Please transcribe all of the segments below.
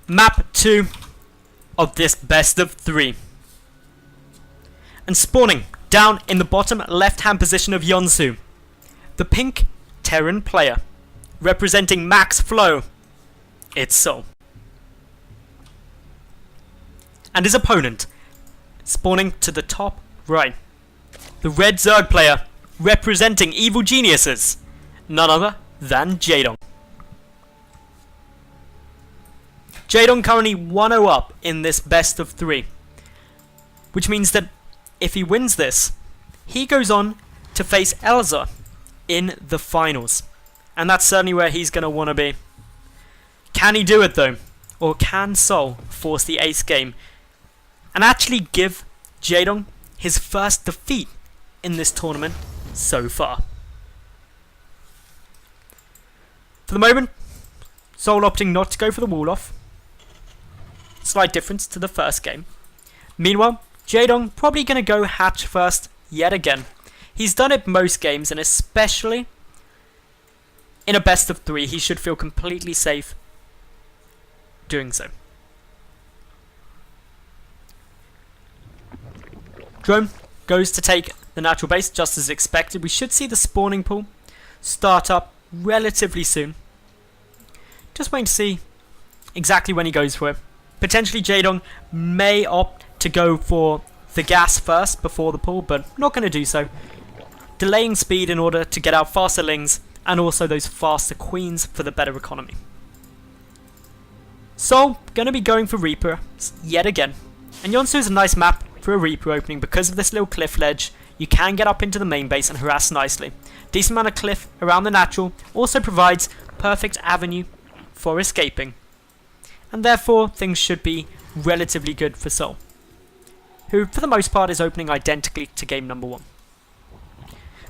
Map 2 of this best of 3. And spawning down in the bottom left hand position of Yonsu, the pink Terran player, representing max flow, it's souL. And his opponent, spawning to the top right, the red Zerg player, representing evil geniuses, none other than Jaedong. Jaedong currently 1-0 up in this best of 3, which means that if he wins this, he goes on to face Elza in the finals, and that's certainly where he's going to want to be. Can he do it though, or can souL force the ace game and actually give Jaedong his first defeat in this tournament so far? For the moment, souL opting not to go for the wall off. Slight difference to the first game. Meanwhile, Jaedong probably going to go hatch first yet again. He's done it most games, and especially in a best of 3, he should feel completely safe doing so. Drone goes to take the natural base just as expected. We should see the spawning pool start up relatively soon. Just waiting to see exactly when he goes for it. Potentially Jaedong may opt to go for the gas first before the pool, but not going to do so. Delaying speed in order to get out faster lings and also those faster queens for the better economy. souL going to be going for Reaper yet again. And Yonsu is a nice map for a Reaper opening because of this little cliff ledge. You can get up into the main base and harass nicely. Decent amount of cliff around the natural also provides perfect avenue for escaping. And therefore things should be relatively good for souL, who for the most part is opening identically to game number 1.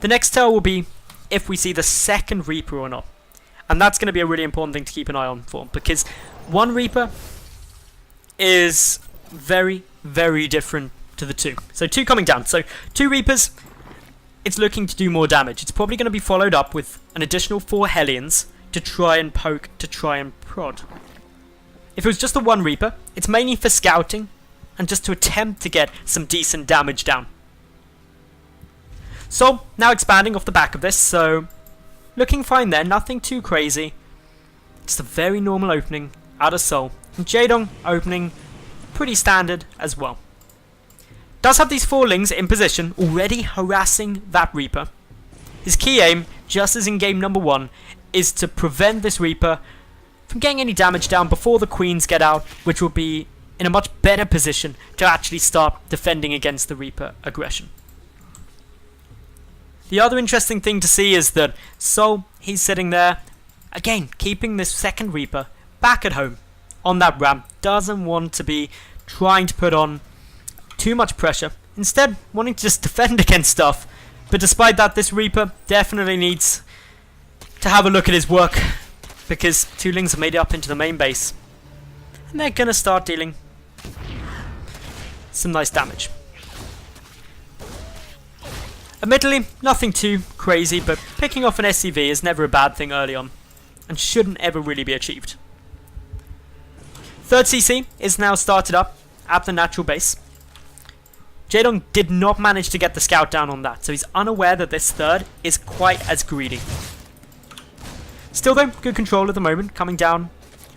The next tell will be if we see the second Reaper or not. And that's going to be a really important thing to keep an eye on for, because one Reaper is very, very different to the 2. So 2 coming down. So 2 Reapers, it's looking to do more damage. It's probably going to be followed up with an additional 4 Hellions to try and poke, to try and prod. If it was just the 1 Reaper, it's mainly for scouting and just to attempt to get some decent damage down. So, now expanding off the back of this, so looking fine there, nothing too crazy. Just a very normal opening out of souL. And Jaedong opening pretty standard as well. Does have these 4 lings in position, already harassing that Reaper. His key aim, just as in game number 1, is to prevent this Reaper from getting any damage down before the queens get out, which will be in a much better position to actually start defending against the Reaper aggression. The other interesting thing to see is that souL, he's sitting there, again, keeping this second Reaper back at home on that ramp, doesn't want to be trying to put on too much pressure, instead wanting to just defend against stuff. But despite that, this Reaper definitely needs to have a look at his work, because 2 lings have made it up into the main base, and they're going to start dealing some nice damage. Admittedly, nothing too crazy, but picking off an SCV is never a bad thing early on, and shouldn't ever really be achieved. 3rd CC is now started up at the natural base. Jaedong did not manage to get the scout down on that, so he's unaware that this 3rd is quite as greedy. Still though, good control at the moment, coming down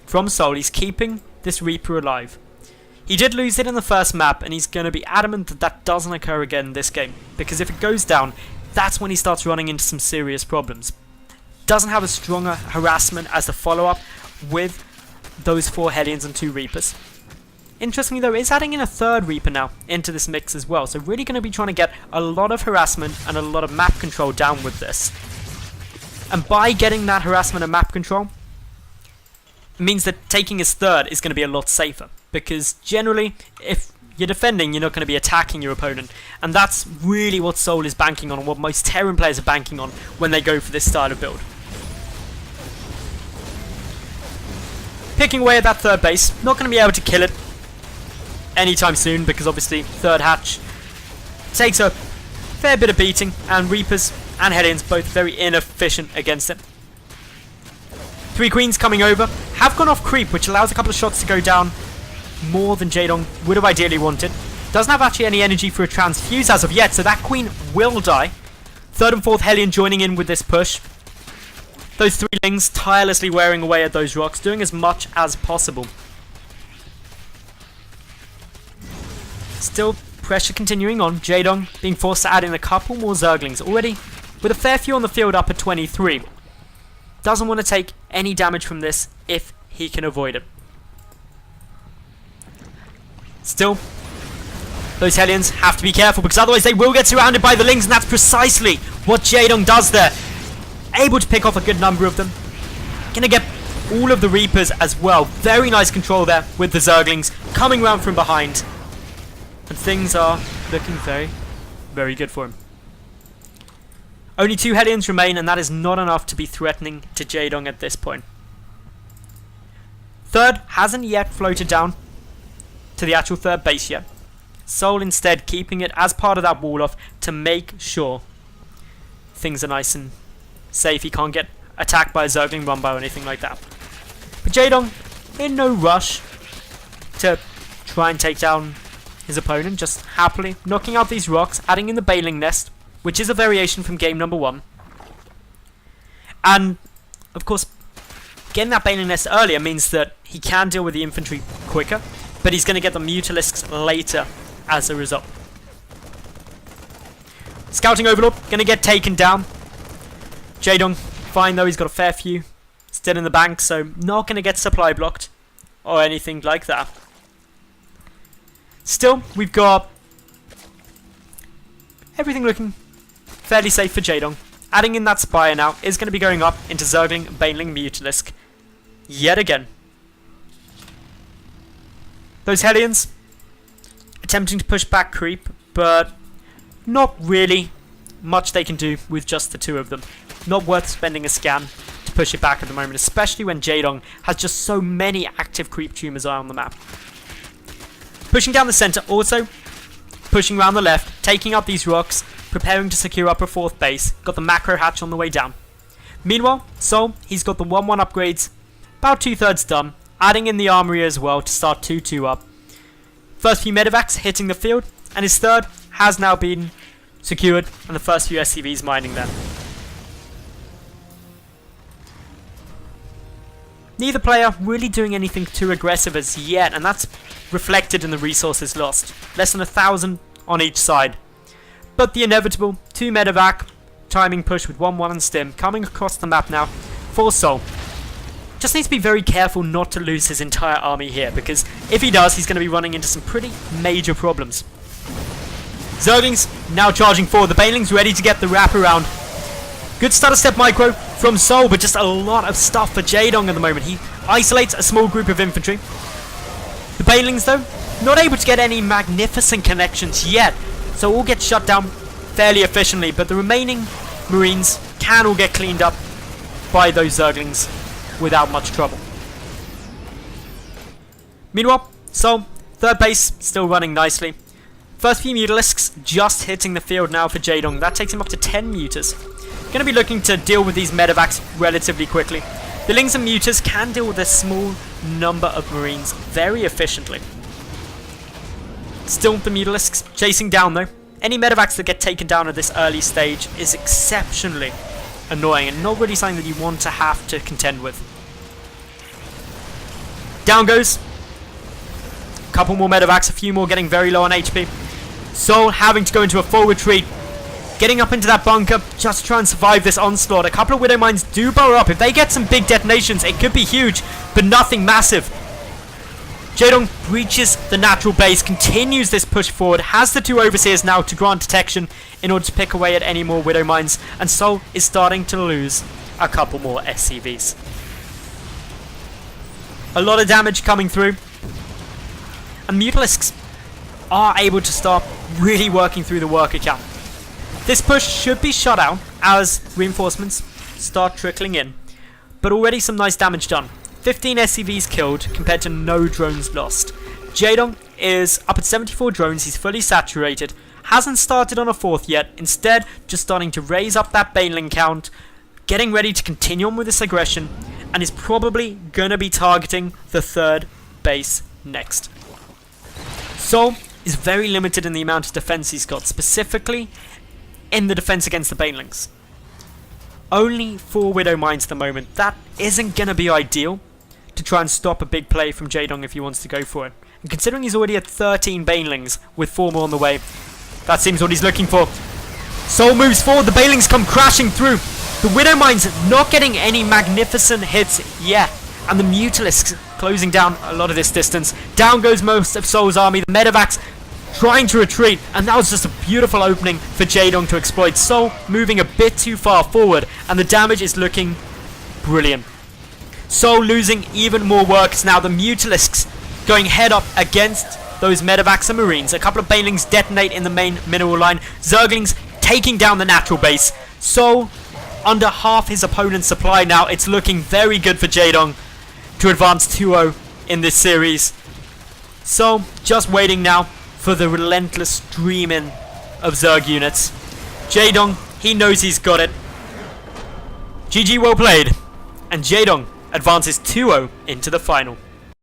from souL. He's keeping this Reaper alive. He did lose it in the first map, and he's going to be adamant that that doesn't occur again this game, because if it goes down, that's when he starts running into some serious problems. Doesn't have a stronger harassment as the follow-up with those 4 Hellions and 2 Reapers. Interestingly though, is adding in a 3rd Reaper now into this mix as well, so really going to be trying to get a lot of harassment and a lot of map control down with this. And by getting that harassment and map control, it means that taking his 3rd is going to be a lot safer. Because generally, if you're defending, you're not going to be attacking your opponent. And that's really what souL is banking on, and what most Terran players are banking on when they go for this style of build. Picking away at that 3rd base, not going to be able to kill it anytime soon, because obviously 3rd hatch takes a fair bit of beating, and Reapers and Hellions both very inefficient against it. 3 queens coming over, have gone off creep, which allows a couple of shots to go down more than Jaedong would have ideally wanted. Doesn't have actually any energy for a transfuse as of yet, so that queen will die. Third and fourth Hellion joining in with this push. Those three Lings tirelessly wearing away at those rocks, doing as much as possible. Still, pressure continuing on. Jaedong being forced to add in a couple more Zerglings. Already with a fair few on the field up at 23. Doesn't want to take any damage from this if he can avoid it. Still, those Hellions have to be careful because otherwise they will get surrounded by the Lings, and that's precisely what Jaedong does there. Able to pick off a good number of them. Gonna get all of the Reapers as well. Very nice control there with the Zerglings coming round from behind. And things are looking very, very good for him. Only 2 Hellions remain, and that is not enough to be threatening to Jaedong at this point. Third hasn't yet floated down to the actual third base yet. souL instead keeping it as part of that wall off to make sure things are nice and safe. He can't get attacked by a Zergling Rumba or anything like that. But Jaedong in no rush to try and take down his opponent, just happily knocking out these rocks, adding in the Baling Nest, which is a variation from game number 1. And of course, getting that Baling Nest earlier means that he can deal with the infantry quicker, but he's going to get the Mutalisks later as a result. Scouting Overlord going to get taken down. Jaedong, fine though, he's got a fair few still in the bank, so not going to get supply blocked or anything like that. Still, we've got everything looking fairly safe for Jaedong. Adding in that Spire now is going to be going up into Zergling, Baneling, Mutalisk yet again. Those Hellions attempting to push back creep, but not really much they can do with just the 2 of them. Not worth spending a scan to push it back at the moment, especially when Jaedong has just so many active creep tumors on the map. Pushing down the center, also pushing around the left, taking up these rocks, preparing to secure up a 4th base. Got the macro hatch on the way down. Meanwhile, souL, he's got the 1-1 upgrades, about 2/3 done, adding in the armory as well to start 2-2 up. First few medevacs hitting the field, and his third has now been secured, and the first few SCVs mining there. Neither player really doing anything too aggressive as yet, and that's reflected in the resources lost. Less than 1,000 on each side. But the inevitable 2 medevac timing push with 1-1 and stim coming across the map now for souL. Just needs to be very careful not to lose his entire army here, because if he does, he's going to be running into some pretty major problems. Zerglings now charging forward. The Banelings ready to get the wrap around. Good starter step micro from souL, but just a lot of stuff for Jaedong at the moment. He isolates a small group of infantry. The Banelings, though, not able to get any magnificent connections yet, so all get shut down fairly efficiently, but the remaining Marines can all get cleaned up by those Zerglings without much trouble. Meanwhile, souL, third base, still running nicely. First few Mutalisks just hitting the field now for Jaedong. That takes him up to 10 Mutas. Going to be looking to deal with these medevacs relatively quickly. The Lings and Mutas can deal with a small number of Marines very efficiently. Still the Mutalisks chasing down though. Any medevacs that get taken down at this early stage is exceptionally annoying and not really something that you want to have to contend with. Down goes. A couple more medevacs, a few more getting very low on HP. souL having to go into a full retreat. Getting up into that bunker just to try and survive this onslaught. A couple of Widow Mines do blow up. If they get some big detonations, it could be huge, but nothing massive. Jaedong breaches the natural base, continues this push forward, has the 2 Overseers now to grant detection in order to pick away at any more Widow Mines, and souL is starting to lose a couple more SCVs. A lot of damage coming through, and Mutalisks are able to start really working through the worker count. This push should be shut out as reinforcements start trickling in, but already some nice damage done. 15 SCVs killed compared to no drones lost. Jaedong is up at 74 drones, he's fully saturated, hasn't started on a 4th yet, instead just starting to raise up that Baneling count, getting ready to continue on with this aggression, and is probably going to be targeting the third base next. souL is very limited in the amount of defense he's got, specifically in the defense against the banelings. Only 4 Widow Mines at the moment. That isn't going to be ideal to try and stop a big play from Jaedong if he wants to go for it. And considering he's already at 13 banelings with 4 more on the way, that seems what he's looking for. souL moves forward, the banelings come crashing through. The Widow Mines not getting any magnificent hits yet, and the Mutalisks closing down a lot of this distance. Down goes most of souL's army. The Medivacs trying to retreat, and that was just a beautiful opening for Jaedong to exploit. souL moving a bit too far forward, and the damage is looking brilliant. souL losing even more workers now. The Mutalisks going head up against those Medivacs and Marines. A couple of banelings detonate in the main mineral line. Zerglings taking down the natural base. souL under half his opponent's supply now. It's looking very good for Jaedong to advance 2-0 in this series. souL just waiting now for the relentless streaming of Zerg units. Jaedong, he knows he's got it. GG, well played. And Jaedong advances 2-0 into the final.